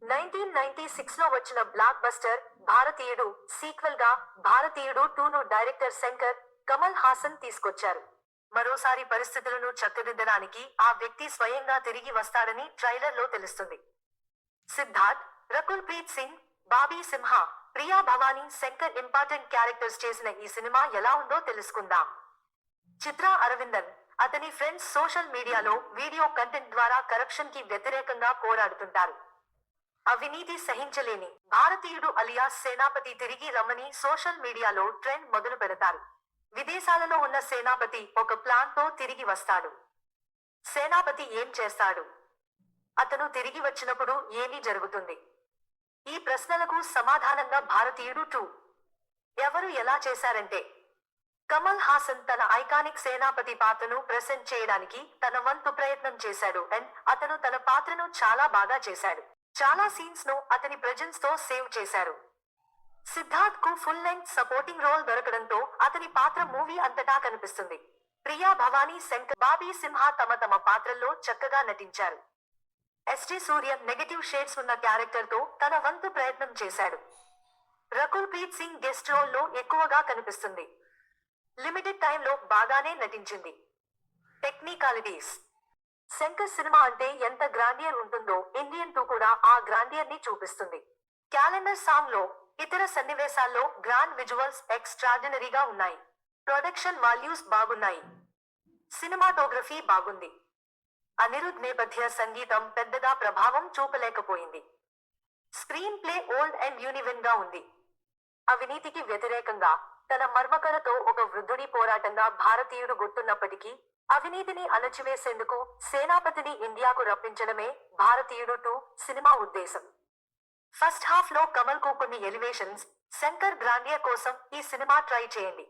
1996లో వచ్చిన block buster భారతీయుడు sequel గా భారతీయుడు 2ను డైరెక్టర్ శంకర్ కమల్ హాసన్ తీసుకొచ్చారు. మరోసారి పరిస్థితులను చక్కదిద్దడానికి ఆ వ్యక్తి స్వయంగా తిరిగి వస్తాడని ట్రైలర్ లో తెలుస్తుంది. సిద్ధార్థ్, రకుల్ ప్రీత్ సింగ్, బాబీ సింహ, ప్రియా భవానీ శంకర్ ఇంపార్టెంట్ క్యారెక్టర్స్ చేసిన ఈ సినిమా ఎలా ఉందో తెలుసుకుందాం. చిత్రా అరవిందన్, అతని ఫ్రెండ్స్ సోషల్ మీడియాలో వీడియో కంటెంట్ ద్వారా కరప్షన్ కి వ్యతిరేకంగా పోరాడుతుంటారు. అవినీతి సహించలేని భారతీయుడు అలియాస్ సేనాపతి తిరిగి రమ్మని సోషల్ మీడియాలో ట్రెండ్ మొదలు పెడతారు. విదేశాలలో ఉన్న సేనాపతి ఒక ప్లాన్ తో తిరిగి వస్తాడు. సేనాపతి ఏం చేస్తాడు? అతను తిరిగి వచ్చినప్పుడు ఏమి జరుగుతుంది? ఈ ప్రశ్నలకు సమాధానంగా భారతీయుడు 2 ఎవరు ఎలా చేశారంటే, కమల్ హాసన్ తన ఐకానిక్ సేనాపతి పాత్రను ప్రెజెంట్ చేయడానికి తన వంతు ప్రయత్నం చేశాడు అండ్ అతను తన పాత్రను చాలా బాగా చేశాడు. చాలా సీన్స్ ను అతని ప్రెజెన్స్ తో సేవ్ చేశారు. సిద్ధార్థ్ కు ఫుల్ లెంగ్త్ సపోర్టింగ్ రోల్ దొరకడంతో అతని పాత్ర మూవీ అంతటా కనిపిస్తుంది. ప్రియా భవానీ శంకర్, బాబీ సింహ తమ పాత్రల్లో చక్కగా నటించారు. ఎస్జే సూర్య నెగటివ్ షేడ్స్ ఉన్న క్యారెక్టర్ తో తన వంతు ప్రయత్నం చేశాడు. రకుల్ ప్రీత్ సింగ్ గెస్ట్ రోల్ లో ఎక్కువగా కనిపిస్తుంది. లిమిటెడ్ టైమ్ లో బాగానే నటించింది. టెక్నికాలిటీస్. శంకర్ సినిమా అంటే ఎంత గ్రాండియర్ ఉంటుందో ఇండియన్ 2 కూడా ఆ గ్రాండియర్ ని చూపిస్తుంది. క్యాలెండర్ సాంగ్ లో ఇతర సన్నివేశాల్లో గ్రాండ్ విజువల్స్ ఎక్స్ట్రాడినరీగా ఉన్నాయి. ప్రొడక్షన్ వాల్యూస్ బాగున్నాయి. సినిమాటోగ్రఫీ బాగుంది. అనిరుద్ నేపథ్య సంగీతం పెద్దగా ప్రభావం చూపలేకపోయింది. స్క్రీన్ ప్లే ఓల్డ్ అండ్ యూనివెన్ గా ఉంది. అవినీతికి వ్యతిరేకంగా తన మర్మకలతో ఒక వృద్ధుడి పోరాటంగా భారతీయుడు గుర్తున్నప్పటికీ అవినీతిని అణచివేసేందుకు సేనాపతిని ఇండియాకు రప్పించడమే భారతీయుడు 2 సినిమా ఉద్దేశం. ఫస్ట్ హాఫ్ లో కమల్ కు కొన్ని ఎలివేషన్స్, శంకర్ గ్రాండియర్ కోసం ఈ సినిమా ట్రై చేయండి.